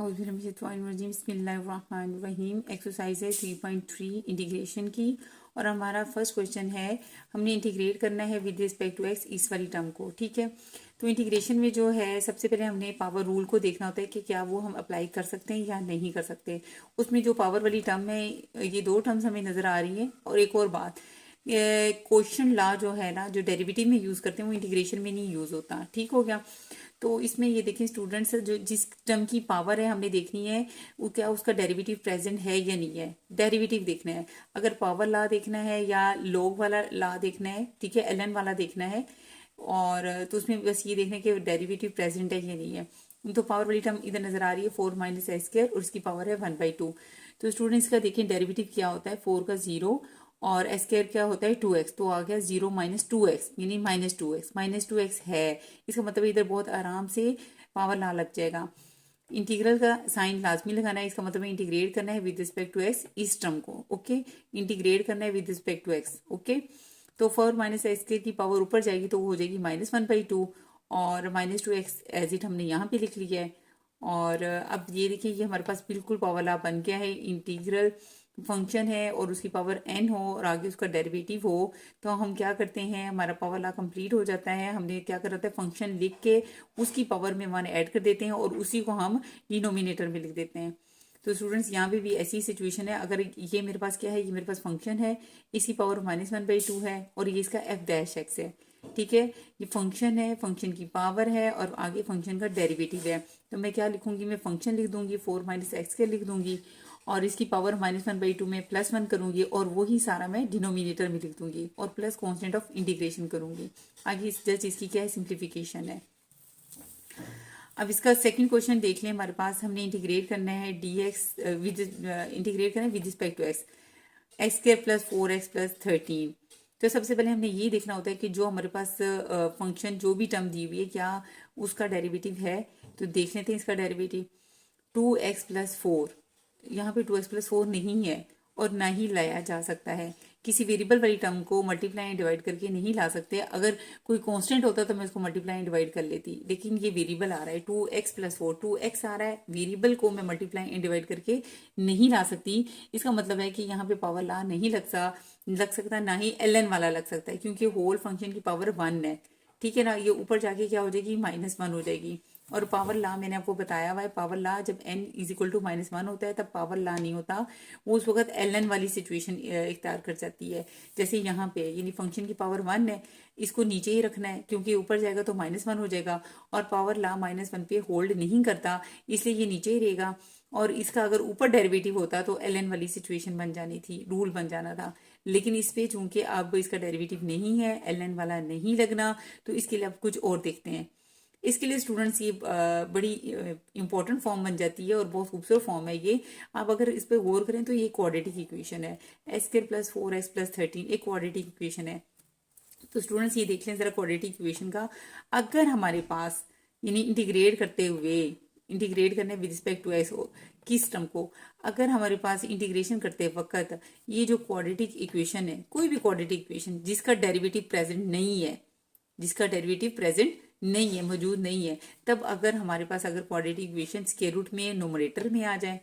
बिस्मिल्लाहिर्रहमानिर्रहीम। एक्सरसाइज है 3.3 इंटीग्रेशन की और हमारा फर्स्ट क्वेश्चन है, हमने इंटीग्रेट करना है विद रिस्पेक्ट टू एक्स इस वाली टर्म को। ठीक है, तो इंटीग्रेशन में जो है सबसे पहले हमने पावर रूल को देखना होता है कि क्या वो हम अप्लाई कर सकते हैं या नहीं कर सकते। उसमें जो पावर वाली टर्म है, ये दो टर्म्स हमें नज़र आ रही है। और एक और बात, क्वेश्चन लॉ जो है ना, जो डेरिवेटिव में यूज़ करते हैं वो इंटीग्रेशन में नहीं यूज़ होता। ठीक हो गया। तो इसमें ये देखें स्टूडेंट्स, जो जिस टर्म की पावर है हमने देखनी है वो क्या उसका डेरिवेटिव प्रेजेंट है या नहीं है। डेरिवेटिव देखना है, अगर पावर लॉ देखना है या लॉग वाला लॉ देखना है, ठीक है, एलएन वाला देखना है। और तो उसमें बस ये देखना है कि डेरिवेटिव प्रेजेंट है या नहीं है। तो पावर वाली टर्म इधर नजर आ रही है 4 माइनस एस स्क्वायर और उसकी पावर है 1/2। तो स्टूडेंट्स का देखें डेरिवेटिव क्या होता है, 4 का 0 और एस स्क्वायर क्या होता है 2x। तो आ गया 0 माइनस 2x यानी -2x है। इसका मतलब इधर बहुत आराम से पावर ला लग जाएगा। इंटीग्रल का साइन लाजमी लगाना है, इसका मतलब इंटीग्रेट करना है विद रिस्पेक्ट टू एक्स इस टर्म को। ओके, इंटीग्रेट करना है with respect to x. Okay, तो 4 माइनस एक्स की पावर ऊपर जाएगी तो वो हो जाएगी -1/2 और -2x एज इट हमने यहाँ पे लिख लिया है। और अब ये देखिए ये हमारे पास बिल्कुल पावर ला बन गया है। इंटीग्रल फंक्शन है और उसकी पावर n हो और आगे उसका डेरिवेटिव हो, तो हम क्या करते हैं, हमारा पावर ला कंप्लीट हो जाता है। हमने क्या कर रहा था, फंक्शन लिख के उसकी पावर में 1 ऐड कर देते हैं और उसी को हम डिनोमिनेटर में लिख देते हैं। तो स्टूडेंट्स यहाँ पे भी ऐसी सिचुएशन है। अगर ये मेरे पास क्या है, ये मेरे पास फंक्शन है, इसकी पावर -1/2 है और ये इसका f' है। ठीक है, ये फंक्शन है, फंक्शन की पावर है और आगे फंक्शन का डेरिवेटिव है। तो मैं क्या लिखूंगी, मैं फंक्शन लिख दूंगी 4 माइनस एक्स के लिख दूंगी और इसकी पावर -1/2 में +1 करूंगी और वही सारा मैं डिनोमिनेटर में लिख दूंगी और प्लस कांस्टेंट ऑफ इंटीग्रेशन करूंगी। आगे जस्ट इसकी क्या है, सिंप्लीफिकेशन है। अब इसका सेकंड क्वेश्चन देख लें। हमारे पास हमने इंटीग्रेट करना है dx विद इंटीग्रेट करना है with respect to x square plus 4x plus 13। तो सबसे पहले हमने ये देखना होता है कि जो हमारे पास फंक्शन जो भी टर्म दी हुई है क्या उसका डेरिवेटिव है। तो देख लेते हैं इसका डेरिवेटिव 2x प्लस 4। यहाँ पे 2x प्लस 4 नहीं है और ना ही लाया जा सकता है। किसी वेरिएबल वाली टर्म को मल्टीप्लाई एंड डिवाइड करके नहीं ला सकते। अगर कोई कांस्टेंट होता तो मैं उसको मल्टीप्लाई एंड डिवाइड कर लेती, लेकिन ये वेरिएबल आ रहा है 2x प्लस 4, 2x आ रहा है, वेरिएबल को मैं मल्टीप्लाई एंड डिवाइड करके नहीं ला सकती। इसका मतलब है कि यहाँ पे पावर ला नहीं लग सकता, ना ही ln वाला लग सकता है, क्योंकि होल फंक्शन की पावर 1 है। ठीक है ना, ये ऊपर जाके क्या हो जाएगी, -1 हो जाएगी। और पावर ला मैंने आपको बताया हुआ है, पावर ला जब n इज इक्वल टू -1 होता है तब पावर ला नहीं होता, वो उस वक्त ln वाली सिचुएशन इख्तियार कर जाती है। जैसे यहाँ पे यानी फंक्शन की पावर 1 है, इसको नीचे ही रखना है क्योंकि ऊपर जाएगा तो -1 हो जाएगा और पावर ला -1 पे होल्ड नहीं करता, इसलिए ये नीचे ही रहेगा। और इसका अगर ऊपर डेरिवेटिव होता तो ln वाली सिचुएशन बन जानी थी, रूल बन जाना था। लेकिन इस पे चूंकि अब इसका डेरिवेटिव नहीं है, ln वाला नहीं लगना, तो इसके लिए अब कुछ और देखते हैं। इसके लिए स्टूडेंट्स ये बड़ी इंपॉर्टेंट फॉर्म बन जाती है और बहुत खूबसूरत फॉर्म है ये। आप अगर इस पर गौर करें तो ये क्वाड्रेटिक इक्वेशन है, x square plus 4x plus 13 एक क्वाड्रेटिक इक्वेशन है। तो स्टूडेंट्स ये देख लें जरा क्वाड्रेटिक इक्वेशन का। अगर हमारे पास यानी इंटीग्रेट करते हुए, इंटीग्रेट करने विद रिस्पेक्ट टू एक्स किस टर्म को, अगर हमारे पास इंटीग्रेशन करते वक्त ये जो क्वाड्रेटिक इक्वेशन है, कोई भी क्वाड्रेटिक इक्वेशन जिसका डेरिवेटिव प्रेजेंट नहीं है, जिसका डेरिवेटिव प्रेजेंट नहीं है, मौजूद नहीं है, तब अगर हमारे पास अगर क्वाड्रेटिक इक्वेशन स्क्वायर रूट में नोमरेटर में आ जाए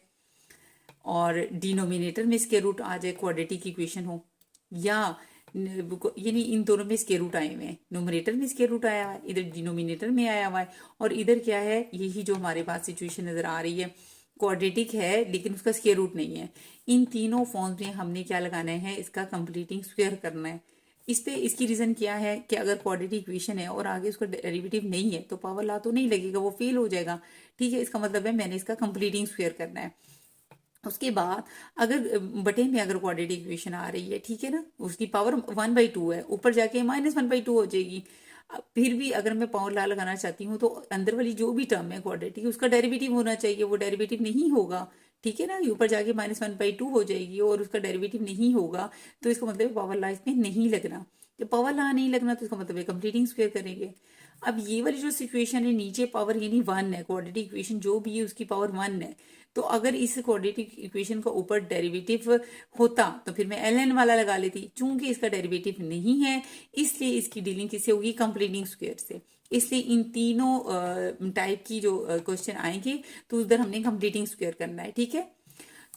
और डिनोमिनेटर में स्क्वायर रूट आ जाए, क्वाड्रेटिक इक्वेशन हो, या यानी इन दोनों में स्क्वायर रूट आए हुए हैं, नोमरेटर में स्क्वायर रूट आया हुआ है, इधर डिनोमिनेटर में आया हुआ है, और इधर क्या है, यही जो हमारे पास सिचुएशन नजर आ रही है, क्वाड्रेटिक है लेकिन उसका स्क्वायर रूट नहीं है। इन तीनों फॉर्म्स में हमने क्या लगाना है, इसका कंप्लीटिंग स्क्वायर करना है। इस पे इसकी रीजन क्या है कि अगर क्वाड्रेटिक इक्वेशन है और आगे उसका डेरिवेटिव नहीं है तो पावर ला तो नहीं लगेगा, वो फेल हो जाएगा। ठीक है, इसका मतलब है मैंने इसका कंप्लीटिंग स्क्वायर करना है। उसके बाद अगर बटे में अगर क्वाड्रेटिक इक्वेशन आ रही है, ठीक है ना, उसकी पावर 1/2 है, ऊपर जाके -1/2 हो जाएगी। फिर भी अगर मैं पावर ला लगाना चाहती हूँ तो अंदर वाली जो भी टर्म है क्वाड्रेटिक उसका डेरिवेटिव होना चाहिए, वो डेरिवेटिव नहीं होगा। ठीक है ना, ऊपर जाके -1/2 हो जाएगी और उसका डेरिवेटिव नहीं होगा, तो इसका मतलब पावर ला इसमें नहीं लगना। जब पावर ला नहीं लगना तो इसका मतलब कंप्लीटिंग स्क्वायर करेंगे। अब ये वाली जो सिचुएशन है, नीचे पावर यानी 1 है, क्वाड्रेटिक इक्वेशन जो भी है उसकी पावर 1 है, तो अगर इस क्वाड्रेटिक इक्वेशन का ऊपर डेरिवेटिव होता तो फिर मैं ln वाला लगा लेती। चूंकि इसका डेरिवेटिव नहीं है इसलिए इसकी डीलिंग किससे होगी, कंप्लीटिंग स्क्वायर से। इसलिए इन तीनों टाइप की जो क्वेश्चन आएंगे तो उधर हमने कंप्लीटिंग स्क्वायर करना है, ठीक है।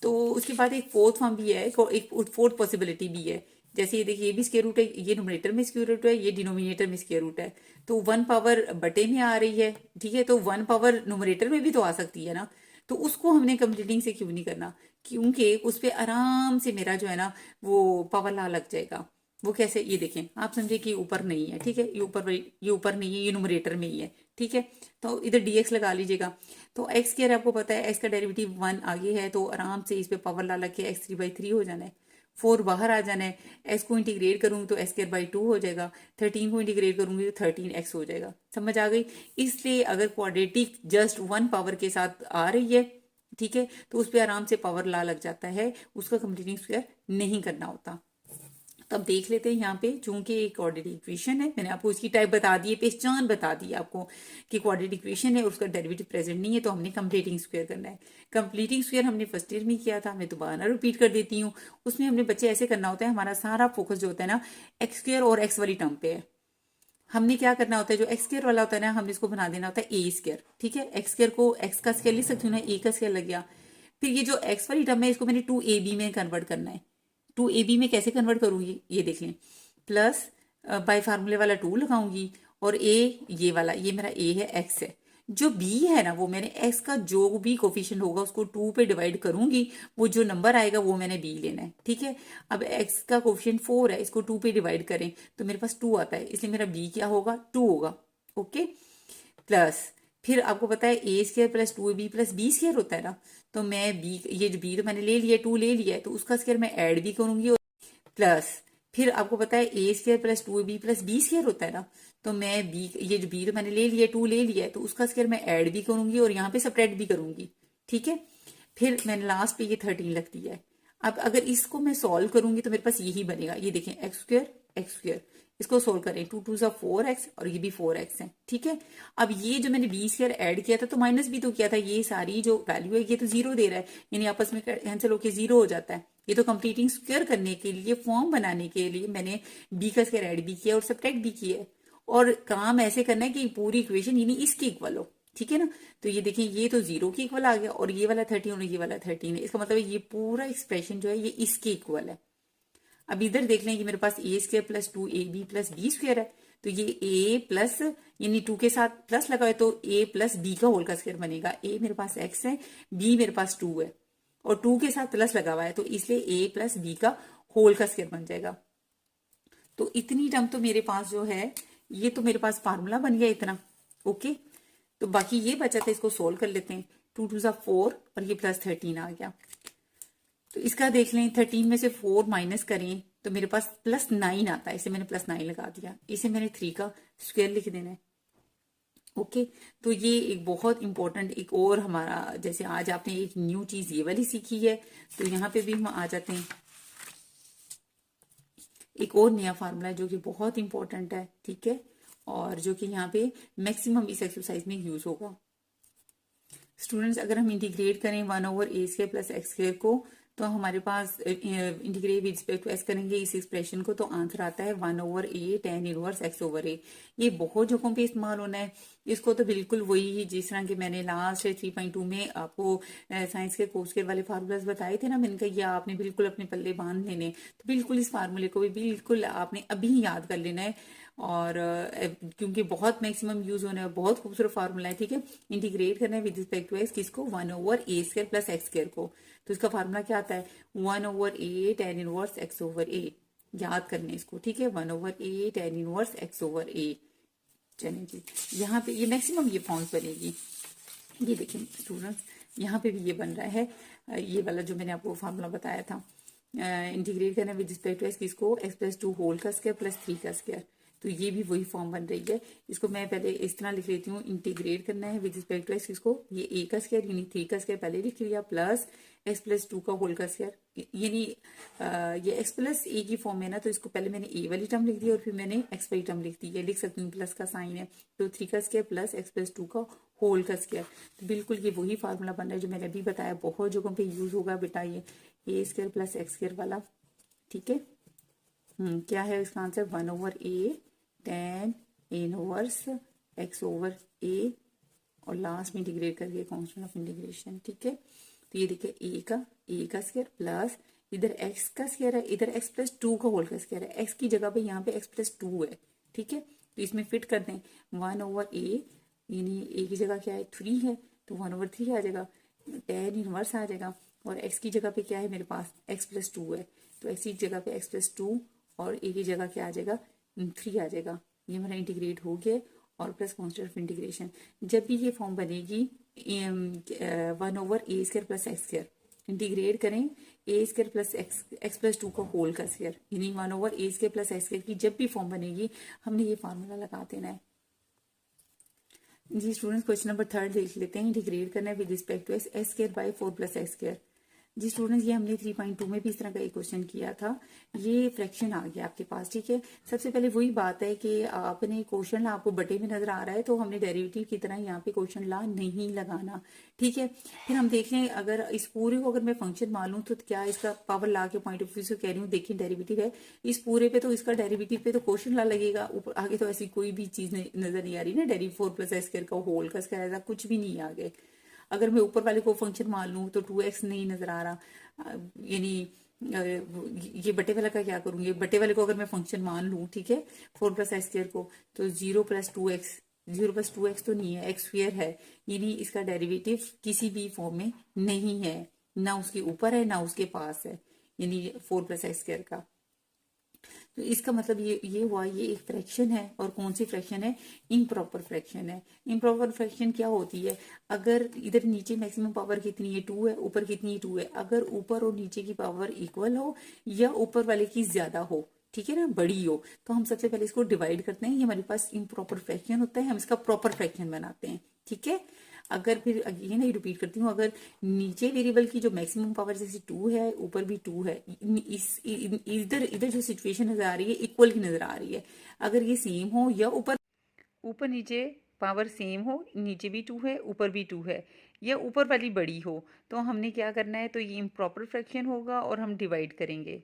तो उसके बाद एक फोर्थ फॉर्म भी है, एक फोर्थ पॉसिबिलिटी भी है। जैसे ये देखिए, ये भी स्क्वायर रूट है, ये न्यूमरेटर में स्क्वायर रूट है, ये डिनोमिनेटर में स्क्वायर रूट है। तो 1 पावर बटे में आ रही है, ठीक है। तो 1 पावर न्यूमरेटर में भी तो आ सकती है ना। तो उसको हमने कंप्लीटिंग से क्यों नहीं करना, क्योंकि उस पर आराम से मेरा जो है ना वो पावर ला लग जाएगा। वो कैसे, ये देखें, आप समझे कि ऊपर नहीं है, ठीक है, ये ऊपर नहीं है, ये न्यूमरेटर में ही है, ठीक है। तो इधर dx लगा लीजिएगा। तो एक्स स्क्वायर आपको पता है, एक्स का डेरिवेटिव 1 आगे है, तो आराम से इस पे पावर ला लग के x3/3 हो जाना है। 4 बाहर आ जाना है। एक्स को इंटीग्रेट करूंगी तो x2/2 हो जाएगा। 13 को इंटीग्रेट करूंगी तो 13x हो जाएगा। समझ आ गई। इसलिए अगर क्वाड्रेटिक जस्ट 1 पावर के साथ आ रही है, ठीक है, तो उस पर आराम से पावर ला लग जाता है, उसका कंप्लीटिंग स्क्वायर नहीं करना होता। तो अब देख लेते हैं यहाँ पे, चूंकि एक क्वाड्रेटिक इक्वेशन है, मैंने आपको इसकी टाइप बता दी है, पहचान बता दी है आपको कि क्वाड्रेटिक इक्वेशन है, उसका डेरिवेटिव प्रेजेंट नहीं है, तो हमने कंप्लीटिंग स्क्वायर करना है। कंप्लीटिंग स्क्वायर हमने फर्स्ट ईयर में किया था, मैं दोबारा रिपीट कर देती हूँ। उसमें हमने बच्चे ऐसे करना होता है, हमारा सारा फोकस जो होता है ना एक्स स्क्वायर और एक्स वाली टर्म पे है। हमने क्या करना होता है, जो एक्स स्क्वायर वाला होता है ना, हमने इसको बना देना होता है ए स्क्वायर, ठीक है। एक्स स्क्वायर को एक्स का स्क्वायर लिख सकती हूँ ना, ए का स्क्वायर लग गया। फिर ये जो एक्स वाली टर्म है, इसको मैंने 2ab में कन्वर्ट करना है। 2ab में कैसे कन्वर्ट करूंगी, ये देख लें। प्लस बाय फार्मूले वाला 2 लगाऊंगी, और ए ये वाला, ये मेरा ए है, एक्स है। जो बी है ना, वो मैंने एक्स का जो भी कोफिशिएंट होगा उसको 2 पे डिवाइड करूंगी, वो जो नंबर आएगा वो मैंने बी लेना है, ठीक है। अब एक्स का कोफिशिएंट 4 है, इसको 2 पे डिवाइड करें तो मेरे पास 2 आता है, इसलिए मेरा बी क्या होगा, 2 होगा। ओके। प्लस फिर आपको पता है A square plus 2ab plus B square होता है ना, तो मैं बी, ये जो बी तो मैंने ले लिया, 2 ले लिया है, तो उसका स्क्वायर मैं ऐड भी करूंगी। प्लस फिर आपको पता है A square plus 2ab plus B square होता है ना, तो मैं बी, ये जो बी तो मैंने ले लिया, 2 ले लिया है, तो उसका स्क्वायर मैं ऐड भी करूंगी और यहाँ पे सब्ट्रैक्ट भी करूंगी, ठीक है। फिर मैंने लास्ट पे ये 13 रख दिया है। अब अगर इसको मैं सॉल्व करूंगी तो मेरे पास यही बनेगा, ये देखें, एक्स स्क्वायर, इसको सोल्व करें, 2 2 4x और ये भी 4x है, ठीक है। अब ये जो मैंने बी स्क्वायर ऐड किया था तो माइनस भी तो किया था, ये सारी जो वैल्यू है ये तो 0 दे रहा है, यानी आपस में कैंसिल होकर 0 हो जाता है। ये तो कंप्लीटिंग स्क्वायर करने के लिए, फॉर्म बनाने के लिए मैंने बी का स्क्वायर ऐड भी किया और सब्ट्रैक्ट भी किया है। और काम ऐसे करना है कि पूरी इक्वेशन यानी इसके इक्वल हो, ठीक है ना। तो ये देखिए, ये तो 0 के इक्वल आ गया, और ये वाला 13 और ये वाला 13 है, इसका मतलब ये पूरा एक्सप्रेशन जो है ये इसके इक्वल है। अब इधर देख लें कि मेरे पास A square plus 2ab plus B square है, तो ये ए प्लस, यानी 2 के साथ प्लस लगा है तो ए प्लस बी का होल का स्क्वायर बनेगा। ए मेरे पास x है, बी मेरे पास 2 है, और 2 के साथ प्लस लगा हुआ है, तो इसलिए ए प्लस बी का होल का स्क्वायर बन जाएगा। तो इतनी टर्म तो मेरे पास जो है, ये तो मेरे पास फार्मूला बन गया इतना। ओके। तो बाकी ये बचा था, इसको सोल्व कर लेते हैं। 2 2 4 और ये प्लस 13 आ गया। तो इसका देख लें, 13 में से 4 माइनस करें तो मेरे पास +9 आता है, इसे मैंने +9 लगा दिया, इसे मैंने 3 का स्क्वायर लिख देना है। ओके। तो ये एक बहुत इंपॉर्टेंट, एक और हमारा, जैसे आज आपने एक न्यू चीज ये वाली सीखी है, तो यहाँ पे भी हम आ जाते हैं। एक और नया फार्मूला है जो कि बहुत इंपॉर्टेंट है, ठीक है, और जो कि यहाँ पे मैक्सिमम इस एक्सरसाइज में यूज होगा। स्टूडेंट्स, अगर हम इंटीग्रेट करें 1/a² प्लस x² को, तो हमारे पास integrate with respect to s करेंगे इस एक्सप्रेशन को, तो आंसर आता है 1/a tan इनवर्स x/a। ये बहुत जगहों पे इस्तेमाल होना है। इसको तो बिल्कुल वही, जिस तरह के मैंने लास्ट 3.2 में आपको साइंस के कोर्स के वाले फार्मूलाज बताए थे ना, मैंने कहा ये आपने बिल्कुल अपने पल्ले बांध लेने, तो बिल्कुल इस फार्मूले को भी बिल्कुल आपने अभी याद कर लेना है। और क्योंकि बहुत मैक्सिमम यूज होने है, बहुत खूबसूरत फार्मूला है, ठीक है। इंटीग्रेट करना है विद रिस्पेक्ट टू एक्स, किसको, 1/a² प्लस x² को, तो इसका फार्मूला क्या आता है, 1/a tan इनवर्स x/a। याद करने इसको, ठीक है, 1/a tan इनवर्स x/a। चलिए जी, यहाँ पे ये मैक्सिमम ये फॉर्म्स बनेगी। ये देखें स्टूडेंट्स, यहाँ पे भी ये बन रहा है, ये वाला जो मैंने आपको फार्मूला बताया था, इंटीग्रेट करना विद रिस्पेक्ट टू एक्स, किसको, x+2 होल का स्क्वायर प्लस 3 का स्क्वायर। तो ये भी वही फॉर्म बन रही है। इसको मैं पहले इस तरह लिख लेती हूँ, इंटीग्रेट करना है विद रिस्पेक्ट टू एक्स, किसको, ये a का स्क्वायर यानी 3 का स्क्वायर पहले लिख लिया, प्लस x+2 का होल का स्क्वायर, यानी ये x+a की फॉर्म में ना, तो इसको पहले मैंने a वाली टर्म लिख दी और फिर मैंने x वाली टर्म लिख दी है, लिख सकती हूँ, प्लस का साइन है, तो 3 का स्क्वायर प्लस x+2 का होल का स्क्वायर। तो बिल्कुल ये वही फार्मूला बन रहा है जो मैंने अभी बताया, बहुत जगहों पे यूज होगा बेटा ये a² प्लस x² वाला, ठीक है। क्या है इसका answer, 1/a tan inverse X over A और लास्ट में इंटीग्रेट करके कांस्टेंट ऑफ इंटीग्रेशन, ठीक है। तो ये देखिए ए का स्क्वायर प्लस इधर एक्स का स्क्वायर है, इधर एक्स प्लस टू का होल का स्क्वायर है, एक्स की जगह पे यहाँ पे एक्स प्लस टू है, ठीक है। तो इसमें फिट कर दें 1/a, यानी ए की जगह क्या है 3 है तो 1/3 आ जाएगा, tan इनवर्स आ जाएगा। और एक्स की जगह पे क्या है मेरे पास एक्स प्लस टू है, तो एक्स की जगह पे एक्स प्लस टू और ए की जगह क्या आ जाएगा 3 आ जाएगा। ये मेरा इंटीग्रेट हो गया और प्लस कॉन्स्टेंट ऑफ इंटीग्रेशन। जब भी ये फॉर्म बनेगी 1/a² प्लस x², इंटीग्रेट करें a² plus x plus two का होल का स्क्वायर, यानी 1/a² प्लस x² की जब भी फॉर्म बनेगी हमने ये फार्मूला लगा देना है जी। स्टूडेंट्स क्वेश्चन नंबर 3 देख लेते हैं। इंटीग्रेट करना है with respect to s² by 4 plus x²। जी स्टूडेंट्स, ये हमने 3.2 में भी इस तरह का एक क्वेश्चन किया था। ये फ्रैक्शन आ गया आपके पास, ठीक है। सबसे पहले वही बात है कि आपने क्वेश्चन ला आपको बटे में नजर आ रहा है तो हमने डेरिवेटिव की तरह यहाँ पे क्वेश्चन ला नहीं लगाना, ठीक है। फिर हम देख लें अगर इस पूरे को अगर मैं फंक्शन मान लूँ तो क्या इसका पावर ला के पॉइंट ऑफ व्यू से कह रही हूँ, देखिए डेरिवेटिव है इस पूरे पे तो इसका डेरिवेटिव पे तो क्वेश्चन ला लगेगा। ऊपर आगे तो ऐसी कोई भी चीज नजर नहीं आ रही ना, डेरिवेटिव 4 प्लस x² का होल का स्क्वायर ऐसा कुछ भी नहीं है आगे। अगर मैं ऊपर वाले को फंक्शन मान लूँ तो 2x नहीं नजर आ रहा, यानी ये बटे वाला का क्या करूंगी, बटे वाले को अगर मैं फंक्शन मान लूँ, ठीक है 4 प्लस x² को, तो 0 + 2x, 0 + 2x तो नहीं है, x² है, यानी इसका डेरिवेटिव किसी भी फॉर्म में नहीं है, ना उसके ऊपर है ना उसके पास है, यानी 4 + x² का। तो इसका मतलब ये हुआ ये एक फ्रैक्शन है। और कौन सी फ्रैक्शन है, इम्प्रॉपर फ्रैक्शन है। इम्प्रॉपर फ्रैक्शन क्या होती है, अगर इधर नीचे मैक्सिमम पावर कितनी है 2 है, ऊपर कितनी 2 है, अगर ऊपर और नीचे की पावर इक्वल हो या ऊपर वाले की ज्यादा हो, ठीक है ना, बड़ी हो, तो हम सबसे पहले इसको डिवाइड करते हैं, ये हमारे पास इम्प्रॉपर फ्रैक्शन होता है, हम इसका प्रॉपर फ्रैक्शन बनाते हैं, ठीक है। अगर फिर ये नहीं रिपीट करती हूँ, अगर नीचे वेरिएबल की जो मैक्सिमम पावर जैसे 2 है ऊपर भी 2 है, इधर इधर जो सिचुएशन नजर आ रही है इक्वल की नजर आ रही है, अगर ये सेम हो या ऊपर ऊपर नीचे पावर सेम हो, नीचे भी 2 है ऊपर भी 2 है, या ऊपर वाली बड़ी हो, तो हमने क्या करना है, तो ये इम्प्रॉपर फ्रैक्शन होगा और हम डिवाइड करेंगे।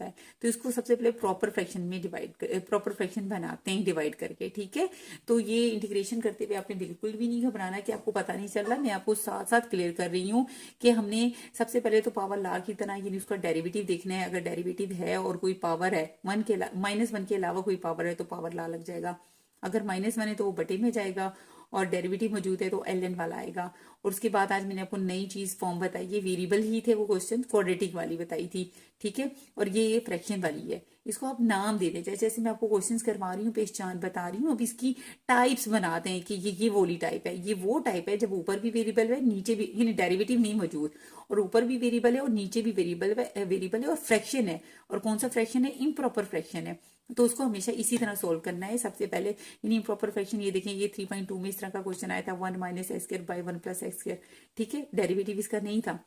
तो इसको सबसे पहले प्रॉपर फ्रैक्शन में प्रॉपर फ्रैक्शन बनाते हैं डिवाइड करके, ठीक है। तो ये इंटीग्रेशन करते हुए आपने बिल्कुल भी नहीं घबराना कि आपको पता नहीं चल रहा, मैं आपको साथ साथ क्लियर कर रही हूँ कि हमने सबसे पहले तो पावर ला की तरह यानी उसका डेरिवेटिव देखना है। अगर डेरिवेटिव है और कोई पावर है -1 के अलावा कोई पावर है तो पावर ला लग जाएगा, अगर -1 है तो वो बटे में जाएगा, और डेरिवेटिव मौजूद है तो ln वाला आएगा। और उसके बाद आज मैंने आपको नई चीज फॉर्म बताई, ये वेरिएबल ही थे वो क्वेश्चन, क्वाड्रेटिक वाली बताई थी, ठीक है। और ये फ्रैक्शन वाली है, इसको आप नाम दे दें, जैसे मैं आपको क्वेश्चंस करवा रही हूँ, पहचान बता रही हूँ, अब इसकी टाइप्स बनाते हैं कि ये वाली टाइप है, ये वो टाइप है जब ऊपर भी वेरिएबल है नीचे भी, यानी डेरिवेटिव नहीं मौजूद, और ऊपर भी वेरिएबल है और नीचे भी वेरिएबल है और फ्रैक्शन है। और कौन सा फ्रैक्शन है, इम्प्रॉपर फ्रैक्शन है, तो उसको हमेशा इसी तरह सोल्व करना है। सबसे पहले यानी इम्प्रॉपर फ्रैक्शन, ये देखें ये 3.2 में इस तरह का क्वेश्चन आया था, 1 - x² बाई 1 + x², ठीक है। डेरिवेटिव इसका नहीं था,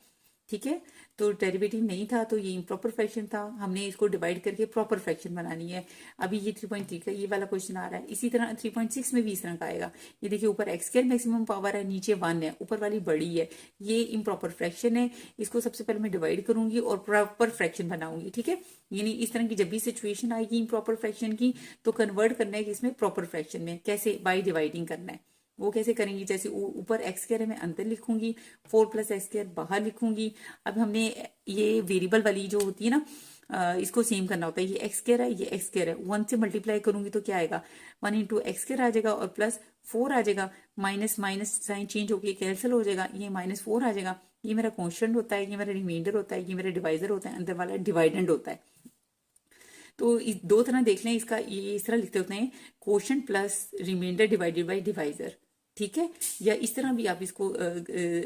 ठीक है, तो डेरिवेटिव नहीं था तो ये इम्प्रॉपर फ्रैक्शन था, हमने इसको डिवाइड करके प्रॉपर फ्रैक्शन बनानी है। अभी ये 3.3 का ये वाला क्वेश्चन आ रहा है, इसी तरह 3.6 में भी इस तरह का आएगा। ये देखिए ऊपर x² मैक्सिमम पावर है, नीचे 1 है, ऊपर वाली बड़ी है, ये इम्प्रॉपर फ्रैक्शन है। इसको सबसे पहले मैं डिवाइड करूंगी और प्रॉपर फ्रैक्शन बनाऊंगी, ठीक है। यानी इस तरह की जब भी सिचुएशन आएगी इम्प्रॉपर फ्रैक्शन की, तो कन्वर्ट करना है कि इसमें प्रॉपर फ्रैक्शन में कैसे, बाय डिवाइडिंग करना है। वो कैसे करेंगे, जैसे ऊपर x² है मैं अंदर लिखूंगी, 4 + x² बाहर लिखूंगी। अब हमने ये वेरिएबल वाली जो होती है ना, इसको सेम करना होता है, ये x² है ये x² है, 1 से मल्टीप्लाई करूंगी तो क्या आएगा, 1 × x² आ जाएगा और +4 आ जाएगा, माइनस माइनस साइन चेंज होकर कैंसिल हो जाएगा, ये -4 आ जाएगा। ये मेरा कॉन्स्टेंट होता है, ये मेरा रिमाइंडर होता है, ये मेरा डिवाइजर होता है, अंदर वाला डिवाइडेंड होता है। तो इस दो तरह देख लें इसका, ये इस तरह लिखते होते हैं, quotient plus remainder divided by divisor, ठीक है। या इस तरह भी आप इसको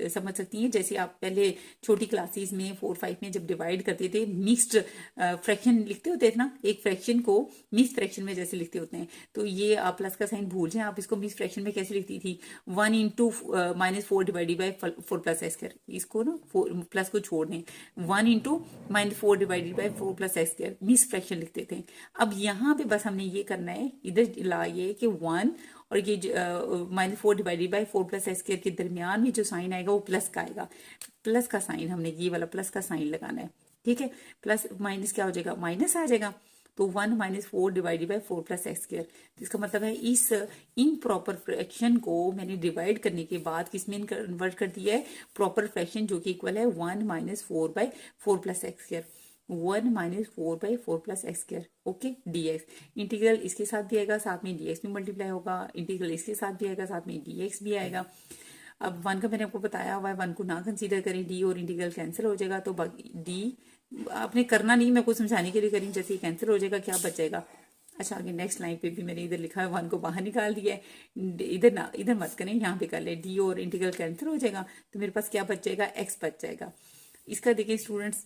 समझ सकती हैं, जैसे आप पहले छोटी क्लासेस में 4-5 में जब डिवाइड करते थे मिक्स्ड फ्रैक्शन लिखते होते थे ना, एक फ्रैक्शन को मिक्स फ्रैक्शन में जैसे लिखते होते हैं, तो ये आप प्लस का साइन भूल जाए, आप इसको मिक्स फ्रैक्शन में कैसे लिखती थी, 1 × -4 डिवाइडेड बाय 4 + x², इसको ना प्लस को छोड़ने, 1 × -4 divided by 4 + x², mix fraction लिखते थे। अब यहाँ पे बस हमने ये करना है, इधर ला ये कि 1 और ये -4 डिवाइडेड बाय 4 + x² के दरमियान में जो साइन आएगा वो प्लस का आएगा, प्लस का साइन हमने ये वाला प्लस का साइन लगाना है, ठीक है। प्लस माइनस क्या हो जाएगा, माइनस आ जाएगा, तो 1 minus 4 divided by 4 plus x square. तो इसका मतलब है इस इम्प्रॉपर फ्रैक्शन को मैंने डिवाइड करने के बाद किसमें कन्वर्ट कर दिया है, प्रॉपर फ्रैक्शन, जो कि इक्वल है 1 minus 4 by 4 plus x square. 1 minus 4 by 4 plus x square, okay, dx. Integral इसके साथ भी आएगा, साथ में डीएक्स भी मल्टीप्लाई होगा, इंटीग्रल इसके साथ भी आएगा, साथ में डीएक्स भी आएगा। अब 1 का मैंने आपको बताया हुआ है, 1 को ना कंसीडर करें, डी और इंटीग्रल कैंसिल हो जाएगा, तो डी आपने करना नहीं, मैं कुछ समझाने के लिए करी, जैसे कैंसिल हो जाएगा क्या बचेगा। अच्छा, आगे नेक्स्ट लाइन पे भी मैंने इधर लिखा है 1 को बाहर निकाल दिया है, इधर ना, इधर मत करें, यहाँ पे कर ले, डी और इंटीग्रल कैंसिल हो जाएगा, तो मेरे पास क्या बच जाएगा, एक्स बच जाएगा। इसका देखिए स्टूडेंट्स,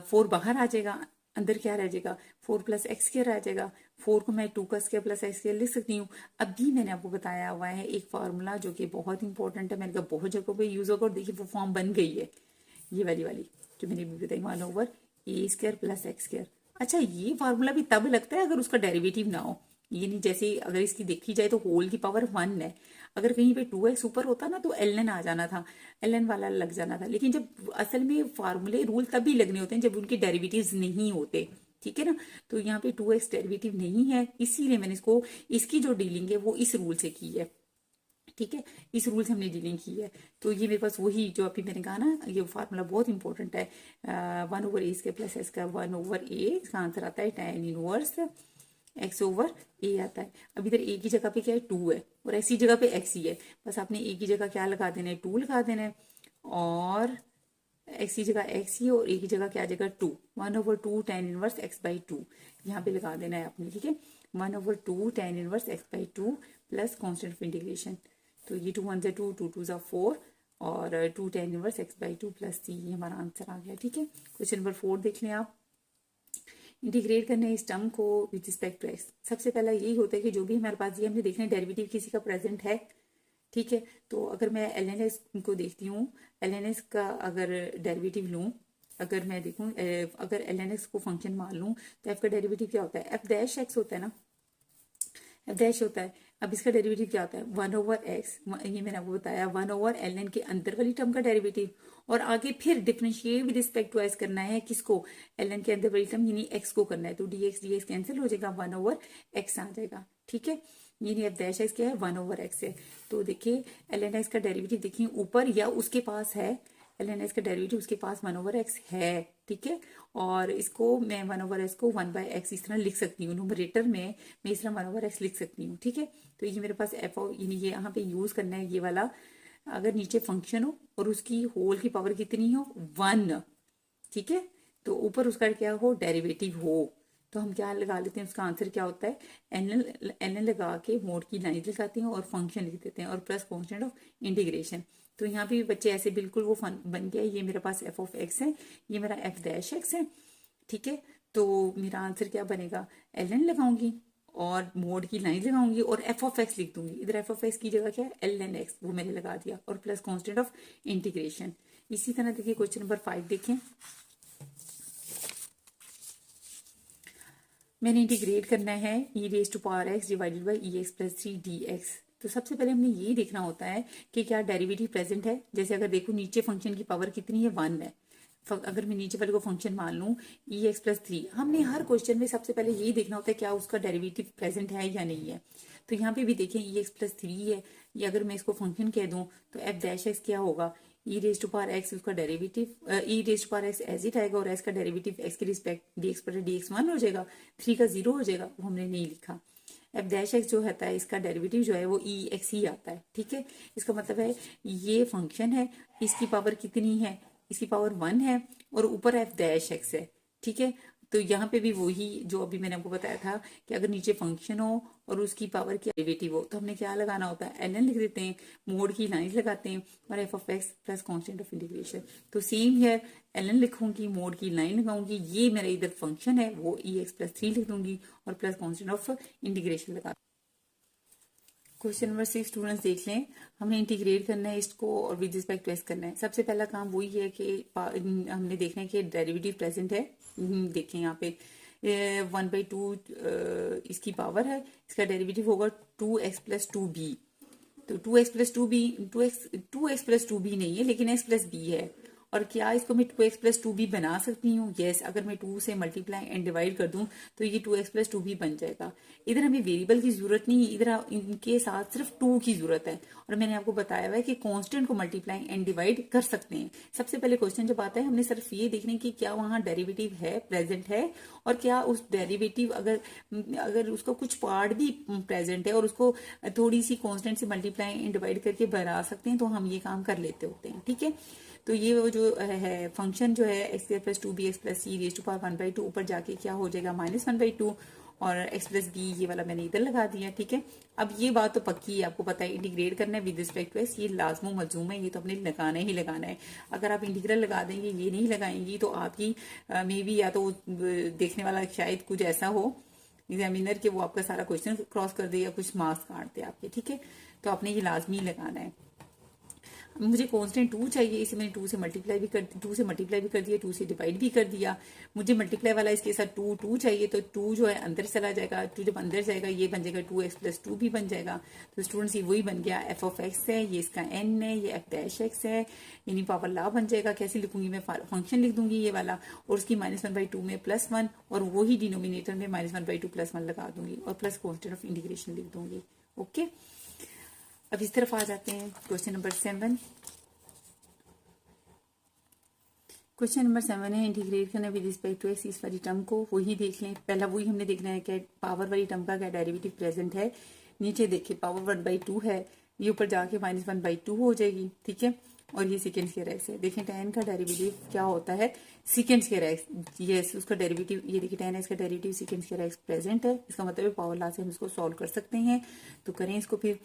4 बाहर आ जाएगा, अंदर क्या रह जाएगा, 4 प्लस एक्स स्क्वायर आ जाएगा। 4 को मैं 2 का स्क्वायर प्लस एक्स स्क्वायर लिख सकती हूँ। अभी मैंने आपको बताया हुआ है एक फार्मूला जो कि बहुत इंपॉर्टेंट है, मैंने कहा बहुत जगहों पे यूज होगा, और देखिए वो फॉर्म बन गई है, ये वाली जो मैंने भी बताई, 1/a² प्लस एक्स स्क्वायर। अच्छा, ये फार्मूला भी तब लगता है अगर उसका डेरिवेटिव ना हो, ये नहीं जैसे अगर इसकी देखी जाए तो होल की पावर 1 है, अगर कहीं पे 2x ऊपर होता ना तो ln आ जाना था, ln वाला लग जाना था, लेकिन जब असल में फार्मूले रूल तभी लगने होते हैं जब उनके डेरिवेटिव्स नहीं होते, ठीक है ना। तो यहाँ पे 2x डेरिवेटिव नहीं है, इसीलिए मैंने इसको, इसकी जो डीलिंग है वो इस रूल से की है, ठीक है, इस रूल से हमने डीलिंग की है। तो ये मेरे पास वही जो अभी मैंने कहा ना, ये फार्मूला बहुत इंपॉर्टेंट है, 1/a² प्लस एक्स का 1/a, इसका आंसर आता है tan इनवर्स x/a आता है। अब इधर a की जगह पे क्या है, 2 है, और x की जगह पे x ही है, बस आपने a की जगह क्या लगा देना है, 2 लगा देना है, और x की जगह x ही है, और a की जगह क्या आ जाएगा, 2, 1/2 tan इनवर्स x/2 यहाँ पे लगा देना है आपने, ठीक है, 1/2 tan inverse x/2 plus constant of integration. तो ये 2 1 2, 2 2 4, और 2 tan inverse x/2 plus c, ये हमारा आंसर आ गया, ठीक है। क्वेश्चन नंबर 4 देख लें आप। इंटीग्रेट करना है इस टर्म को विद रिस्पेक्ट टू एक्स। सबसे पहला यही होता है कि जो भी हमारे पास ये हमने देखना है डेरिवेटिव किसी का प्रेजेंट है, ठीक है। तो अगर मैं ln(x) को देखती हूँ, ln(x) का अगर डेरिवेटिव लूँ, अगर मैं देखूँ, अगर ln(x) को फंक्शन मान लूँ, तो f का डेरिवेटिव क्या होता है, f' होता है ना, f' होता है। अब इसका डेरिवेटिव क्या होता है, 1/x, ये मैंने आपको बताया, 1/ln के अंदर वाली टर्म का डेरिवेटिव, और आगे फिर differentiate with respect to x करना है, किसको, ln के अंदर वाली टर्म यानी x को करना है, तो dx कैंसिल हो जाएगा, 1/x आ जाएगा, ठीक है। यानी f' क्या है, 1/x है। तो देखिए ln(x) का डेरिवेटिव देखिए ऊपर या उसके पास है, ln(x) का डेरिवेटिव उसके पास 1/x है, ठीक है। और इसको मैं 1/x को 1/x इस तरह लिख सकती हूँ, न्यूमरेटर में मैं इस तरह 1/x लिख सकती हूँ, ठीक है। तो ये मेरे पास f, यानी ये यहाँ पे यूज करना है ये वाला, अगर नीचे फंक्शन हो और उसकी होल की पावर कितनी हो, 1, ठीक है, तो ऊपर उसका क्या हो, डेरिवेटिव हो, तो हम क्या लगा लेते हैं, उसका आंसर क्या होता है, एन लगा के मोड की लाइन लगाते हैं और फंक्शन लिख देते हैं, और प्लस कॉन्स्टेंट ऑफ इंटीग्रेशन। तो यहाँ पे भी बच्चे ऐसे बिल्कुल वो फन बन गया, ये मेरे पास f(x) है, ये मेरा f'(x) है, ठीक है। तो मेरा आंसर क्या बनेगा, ln लगाऊंगी और मोड की लाइन लगाऊंगी और f(x) लिख दूंगी, इधर f(x) की जगह क्या है, ln(x), वो मैंने लगा दिया, और प्लस कॉन्स्टेंट ऑफ इंटीग्रेशन। इसी तरह देखिए क्वेश्चन नंबर 5 देखें, मैंने इंटीग्रेट करना है e⁻x divided by e x plus 3 dx। तो सबसे पहले हमने ये देखना होता है कि क्या डेरिवेटिव प्रेजेंट है। जैसे अगर देखो नीचे फंक्शन की पावर कितनी है, 1 है, अगर मैं नीचे वाले को फंक्शन मान लूँ e x प्लस 3, हमने हर क्वेश्चन में सबसे पहले यही देखना होता है क्या उसका डेरिवेटिव प्रेजेंट है या नहीं है। तो यहाँ पे भी देखें e x प्लस 3 है, ये अगर मैं इसको फंक्शन कह दूँ तो f'(x) क्या होगा, e⁻x उसका डेरिवेटिव e⁻x एज इट आएगा, और x का डेरिवेटिव x के रिस्पेक्ट dx 1 हो जाएगा, 3 का 0 हो जाएगा, वो हमने नहीं लिखा। f'(x) जो होता है इसका डेरिवेटिव जो है वो ex ही आता है, ठीक है। इसका मतलब है ये फंक्शन है, इसकी पावर कितनी है, इसकी पावर 1 है, और ऊपर f'(x) है, ठीक है। तो यहाँ पे भी वही जो अभी मैंने आपको बताया था कि अगर नीचे फंक्शन हो और उसकी पावर की डेरिवेटिव हो तो हमने क्या लगाना होता है, ln लिख देते हैं, मोड की लाइन लगाते हैं, और f(x) plus constant of integration. तो सेम हियर ln लिखूंगी, मोड की लाइन लगाऊंगी, ये मेरा इधर फंक्शन है वो e x प्लस 3 लिख दूंगी, और प्लस कॉन्स्टेंट ऑफ इंटीग्रेशन लगा। क्वेश्चन नंबर 6 स्टूडेंट्स देख लें, हमने इंटीग्रेट करना है इसको और विद रिस्पेक्ट टू एक्स करना है। सबसे पहला काम वही है कि हमने देखना है कि डेरिवेटिव प्रेजेंट है। देखें यहाँ पे 1/2 इसकी पावर है, इसका डेरिवेटिव होगा 2x प्लस 2b। तो 2x plus 2b, 2x plus 2b नहीं है लेकिन x प्लस b है, और क्या इसको मैं 2x प्लस 2 भी बना सकती हूँ? यस, अगर मैं 2 से मल्टीप्लाई एंड डिवाइड कर दूं तो ये 2x प्लस 2 भी बन जाएगा। इधर हमें वेरिएबल की जरूरत नहीं है, इधर इनके साथ सिर्फ 2 की जरूरत है। और मैंने आपको बताया हुआ है कि कांस्टेंट को मल्टीप्लाई एंड डिवाइड कर सकते हैं। सबसे पहले क्वेश्चन जब आता है हमने सिर्फ ये देखने की क्या वहां डेरिवेटिव है, प्रेजेंट है, और क्या उस डेरिवेटिव अगर उसका कुछ पार्ट भी प्रेजेंट है और उसको थोड़ी सी कांस्टेंट से मल्टीप्लाई एंड डिवाइड करके बना सकते हैं तो हम ये काम कर लेते होते हैं। ठीक है, तो ये वो जो है फंक्शन जो है x square plus 2 b x plus c raise to power 1/2 ऊपर जाके क्या हो जाएगा -1/2, और x प्लस बी ये वाला मैंने इधर लगा दिया। ठीक है, अब ये बात तो पक्की है, आपको पता है इंटीग्रेट करना है विद रिस्पेक्ट टू एक्स, ये लाजमो मलजूम है, ये तो अपने लगाना ही लगाना है। अगर आप इंटीग्रल लगा देंगे, ये नहीं लगाएंगी, तो आपकी मे बी या तो देखने वाला शायद कुछ ऐसा हो एग्जामिनर के वो आपका सारा क्वेश्चन क्रॉस कर दे या कुछ मार्क्स काट दे आपके। ठीक है, तो आपने ये लाजमी लगाना है। मुझे कांस्टेंट 2 चाहिए, इसे मैंने 2 से मल्टीप्लाई भी कर दिया, 2 से डिवाइड भी कर दिया। मुझे मल्टीप्लाई वाला इसके साथ 2 चाहिए, तो 2 जो है अंदर चला जाएगा, 2 जब अंदर जाएगा ये बन जाएगा 2x प्लस 2 भी बन जाएगा। तो स्टूडेंट्स ये वही बन गया, एफ ऑफ एक्स है, ये इसका n है, ये एफ डैश एक्स है, यानी पावर ला बन जाएगा। कैसे लिखूंगी मैं? फंक्शन लिख दूंगी ये वाला, और उसकी -1/2 में +1, और वही डिनोमिनेटर में -1/2 +1 लगा दूंगी, और प्लस कांस्टेंट ऑफ इंटीग्रेशन लिख दूंगी। ओके, अब इस तरफ आ जाते हैं क्वेश्चन नंबर 7। क्वेश्चन नंबर 7 है इंटीग्रेट करना विद रिस्पेक्ट टू एक्स इस वाली टर्म को। वही देख लें, पहला वही हमने देखना है कि पावर वाली टर्म का क्या डेरिवेटिव प्रेजेंट है। नीचे देखिए पावर 1/2 है, ये ऊपर जाके -1/2 हो जाएगी। ठीक है, और ये सेकेंड स्क्वायर एक्स है। देखें tan का डेरिवेटिव क्या होता है, सेकेंड स्क्वायर एक्स। यस, उसका डेरिवेटिव ये देखिए tan एक्स का derivative second square x present है। इसका मतलब पावर लॉ से हम इसको सॉल्व कर सकते हैं। तो करें इसको, फिर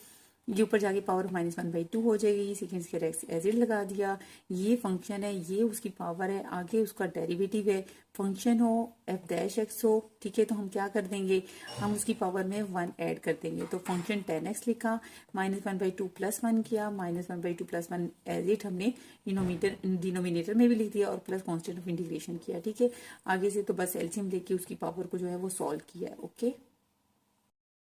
ये ऊपर जाके पावर -1/2 हो जाएगी, second square x as it लगा दिया। ये फंक्शन है, ये उसकी पावर है, आगे उसका डेरिवेटिव है, फंक्शन हो एफ डैश एक्स हो। ठीक है, तो हम क्या कर देंगे, हम उसकी पावर में 1 ऐड कर देंगे। तो फंक्शन tan x लिखा, -1/2 +1 किया, -1/2 +1 एज इट हमने डिनोमिनेटर में भी लिख दिया, और प्लस कांस्टेंट ऑफ इंटीग्रेशन किया। ठीक है, आगे से तो बस एलसीएम लेके उसकी पावर को जो है वो सॉल्व किया है। ओके।